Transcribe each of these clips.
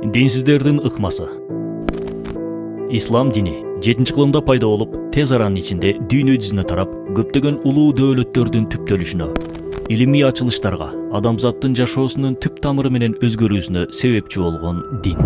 Динсиздердин ыкмасы. Ислам дини 7-кылымда пайда болуп, тез аранын ичинде дүйнө жүзүнө тарап, көптөгөн улуу дөөлөттөрдүн түптөлүшүнө, илимий ачылыштарга, адамзаттын жашоосунун түп тамыры менен өзгөрүүсүнө себепчи болгон дин.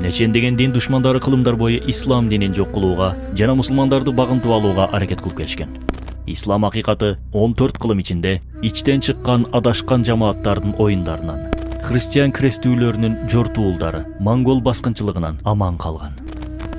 Нечендеген дин душмандары кылымдар бою ислам динин жок кылууга жана мусулмандарды багынтып алууга аракет кылып келишкен. Ислам акыйкаты 14 кылым ичинде ичтен чыккан адашкан жамааттардын оюндарынан, христиан крестүүлөрүнүн жортуулдары, монгол баскынчылыгынан аман калган.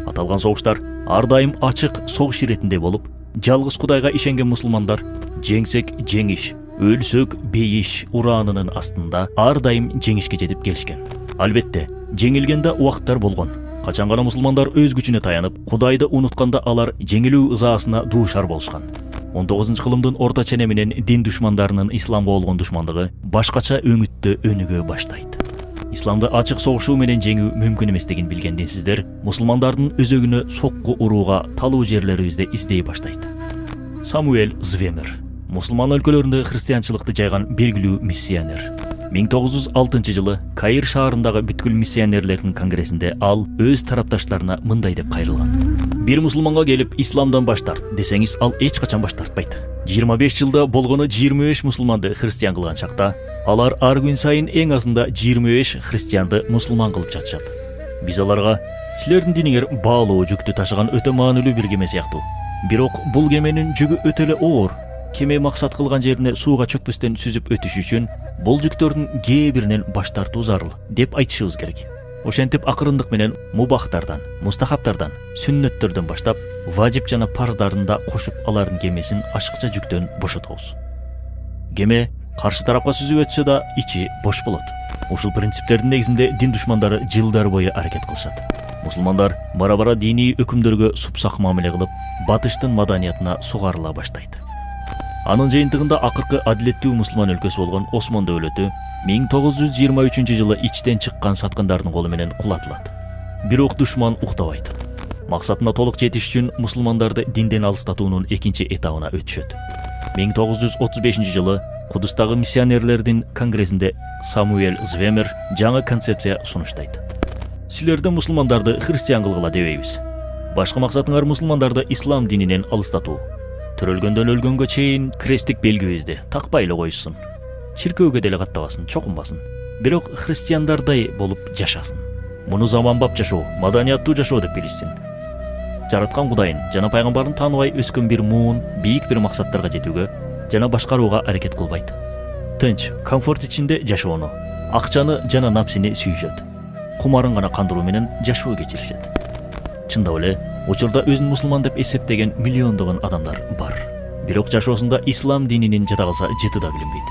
Аталган согуштар ар дайым ачык согуш иретинде болуп, жалгыз Кудайга ишенген мусулмандар жеңсек жеңиш, өлсөк бейиш ураанынын астында ар дайым жеңишке жетип келишкен. Албетте, жеңилгенде убакыттар болгон. Качан гана мусулмандар өз күчүнө таянып, Кудайды унутканда алар жеңилүү ызаасына дуушар болушкан. 19-кылымдын орта чене менен дин душмандарынын исламга болгон душмандыгы башкача өңүттө өнүгө баштайт. Исламды ачык согушуу менен жеңүү мүмкүн эместигин билген динсиздер мусулмандардын өзөгүнө сокку урууга талуу жерлерибизде издей баштайт. Самуэль Звемер, мусулман өлкөлөрүндө христианчылыкты жайган белгилүү миссионер. 1906 жылы Каир шаарындагы бүткүл миссионерлердин конгрессинде ал өз тарапташтарына мындай деп кайрылган: бир мусулманга келип исламдан баш тарт десеңиз, ал эч качан баш тартпайт. 25 жылда болгону 25 мусулманды христиан кылган чакта, алар ар күн сайын эң азында 25 христианды мусулман кылып жатышат. Биз аларга: силердин диниңер баалуу жүктү ташыган өтө маанилүү бир кеме сыяктуу. Бирок бул кеменин жүгү өтө эле оор. Кеме максат кылган жерине сууга чөкпөстөн сүзүп өтүш үчүн бул жүктөрдүн кээ биринен баш тартуу зарыл деп айтышыбыз керек. Ошентип акырындык менен мубахтардан, мустахаптардан, сүннөттөрдөн баштап, важип жана парздарын да кошуп алардын кемесин ашыкча жүктөн бошотобуз. Кеме каршы тарапка сүзүп өтсө да ичи бош болот. Ушул принциптердин негизинде дин душмандары жылдар бою аракет кылышат. Мусулмандар бара-бара диний өкүмдөргө супсак мамиле кылып, батыштын маданиятына сугарыла баштайт. Анын жыйынтыгында акыркы адилеттүү мусулман өлкөсү болгон Осман дөөлөтү 1923 жылы ичтен чыккан саткандардын колу менен кулатылат. Бирок душман уктабайт. Максатына толук жетиш үчүн мусулмандарды динден алыстатуунун экинчи этабына өтүшөт. 1935 жылы Кудустагы миссионерлердин конгрессинде Самуэль Звемер жаңы концепция сунуштайт. Силерде мусулмандарды христиан кылгыла дебейбиз. Башкы максатыңар мусулмандарды ислам дининен алыстатуу. Төрөлгөндөн өлгөнгө чейин кресттик белгибизди такпай эле койсун. Чиркөөгө деле каттабасын, чокунбасын. Бирок христиандардай болуп жашасын. Муну заманбап жашоо, маданияттуу жашоо деп билишсин. Жараткан Кудайын жана пайгамбарын тааныбай өскөн бир муун бийик бир максаттарга жетүүгө жана башкарууга аракет кылбайт. Тынч, комфорт ичинде жашоону, акчаны жана напсини сүйүшөт. Кумарын гана кандыруу менен жашоо кечиришет. Чындап эле, учурда өзүн мусулман деп эсептеген миллиондогон адамдар бар. Бирок жашоосунда ислам дининин жада калса жыты да билинбейт.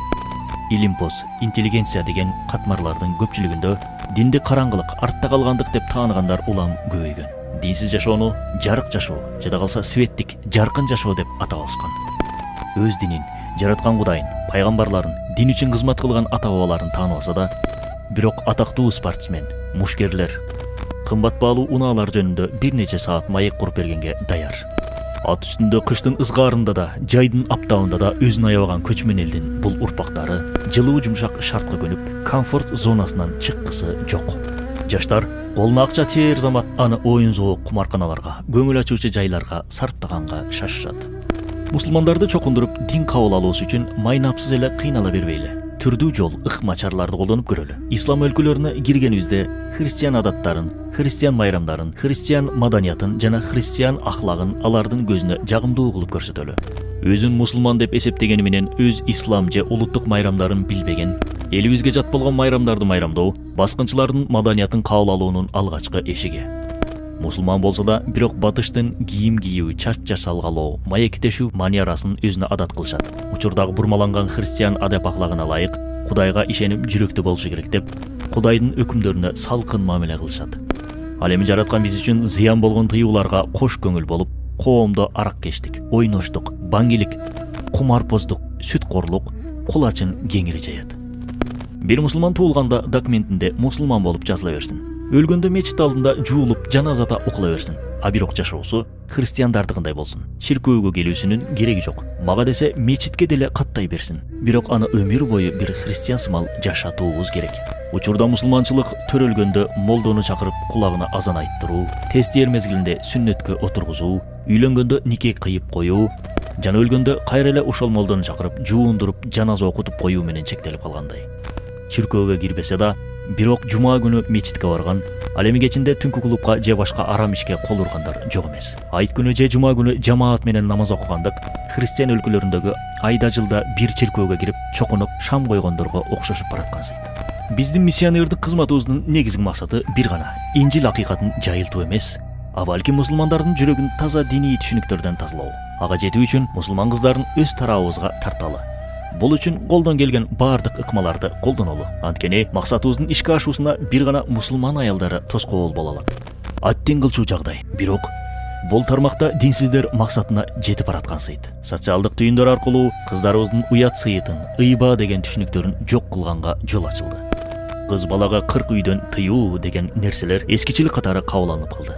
Илимпоз, интеллигенция деген катмарлардын көпчүлүгүндө динди караңгылык, артта калгандык деп тааныгандар улам көбөйгөн. Динсиз жашоону жарык жашоо, жада калса светтик, жаркын жашоо деп атап алышкан. Өз динин, жараткан Кудайын, пайгамбарларын, дин үчүн кызмат кылган ата-бабаларын тааныбаса да, бирок атактуу спортсмен, мушкерлер, кымбат баалуу унаалар жөнүндө бир нече саат маек куруп бергенге даяр. Ат үстүндө кыштын ызгаарында да, жайдын аптабында да өзүн аябаган көчмөн элдин бул урпактары жылуу жумшак шартка көнүп, комфорт зонасынан чыккысы жок. Жаштар колуна акча тээр замат аны оюн зоок кумарканаларга, көңүл ачуучу жайларга сарптаганга шашышат. Мусулмандарды чокундуруп дин кабыл алуусу үчүн майнапсыз эле кыйнала бербейли. Түрдүү жол, ыкма-чарларды колдонуп көрөлү. Ислам өлкөлөрүнө киргенибизде христиан адаттарын, христиан майрамдарын, христиан маданиятын жана христиан ахлагын алардын көзүнө жагымдуу кылып көрсөтөлү. Өзүн мусулман деп эсептегени менен өз ислам же улуттук майрамдарын билбеген, элибизге жат болгон майрамдарды майрамдоо баскынчылардын маданиятын кабыл алуунун алгачкы эшиги. Мусулман болсо да, бирок батыштын кийим кийүү, чач жасалгалоо, маектешүү маниярасын өзүнө адат кылышат. Учурдагы бурмаланган христиан адап ахлагына ылайык Кудайга ишенип жүрөктүү болушу керек деп, Кудайдын өкүмдөрүнө салкын мамиле кылышат. Ал эми жараткан биз үчүн зыян болгон тыюуларга кош көңүл болуп, коомдо араккештик, ойноштук, баңгилик, кумарпоздук, сүткорлук, кулачын кеңири жаят. Бир мусулман туулганда документинде мусулман болуп жазыла берсин. Өлгөндө мечит алдында жуулуп, жаназада окула берсин. А бирок жашоосу христиандардыгындай болсун. Чиркөөгө келүүсүнүн кереги жок. Мага десе мечитке деле каттай берсин. Бирок аны өмүр бою бир христиан сымал жашатуубуз керек. Учурда мусулманчылык төрөлгөндө молдону чакырып кулагына азан айттыруу, тестиер мезгилинде сүннөткө отургузуу, үйлөнгөндө нике кыйып коюу, жана өлгөндө кайра эле ошол молдону чакырып жуундуруп жаназа окутуп коюу менен чектелип калгандай. Чиркөөгө кирбесе да, бирок жума күнү мечитке барган, ал эми кечинде түнкү клубка же башка арам ишке кол ургандар жок эмес. Айт күнү же жума күнү жамаат менен намаз окугандык христиан өлкөлөрүндөгү айда жылда бир чиркөөгө кирип чокунуп шам койгондорго окшошуп бараткансыйт. Биздин миссионердик кызматыбыздын негизги максаты бир гана: Инжил акыйкатын жайылтуу эмес, а балки мусулмандардын жүрөгүн таза диний түшүнүктөрдөн тазалоо. Ага жетүү үчүн мусулман кыздарын өз тарабыбызга тарталы. Бул үчүн колдон келген бардык ыкмаларды колдонолу. Анткени максатыбыздын ишке ашуусуна бир гана мусулман аялдары тоскоол боло алат. Аттен кылчу жагдай. Бирок бул тармакта динсиздер максатына жетип бараткансыйт. Социалдык түйүндөр аркылуу кыздарыбыздын уят сыйытын, ыйба деген түшүнүктөрүн жок кылганга жол ачылды. Кыз балага 40 үйдөн тыюу деген нерселер эскичилик катары кабыл алынып калды.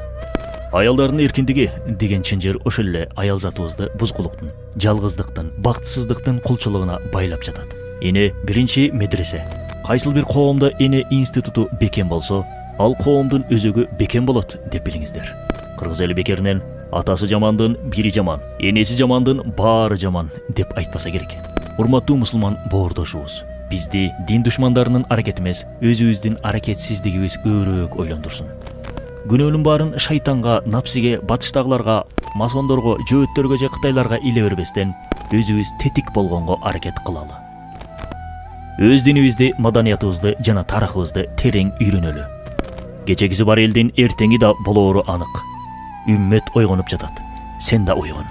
Аялдардын эркиндиги деген чынжыр ошол эле аялзатыбызды бузгулуктун, жалгыздыктын, бактысыздыктын кулчулугуна байлап жатат. Эне биринчи медресе. Кайсыл бир коомдо эне институту бекем болсо, ал коомдун өзөгү бекем болот деп билиңиздер. Кыргыз эли бекеринен атасы жамандын бири жаман, энеси жамандын баары жаман деп айтпаса керек. Урматтуу мусулман боордошубуз, бизди дин душмандарынын аракети эмес, өзүбүздүн аракетсиздигибиз көбүрөөк ойлондурсун. Күнөөнүн баарын шайтанга, напсиге, батыштагыларга, масондорго, жөөттөргө же кытайларга иле бербестен, өзүбүз тетик болгонго аракет кылалы. Өз динибизди, маданиятыбызды жана тарыхыбызды терең үйрөнөлү. Кечегиси бар элдин эртеңи да болоору анык. Үммет ойгонуп жатат. Сен да ойгон.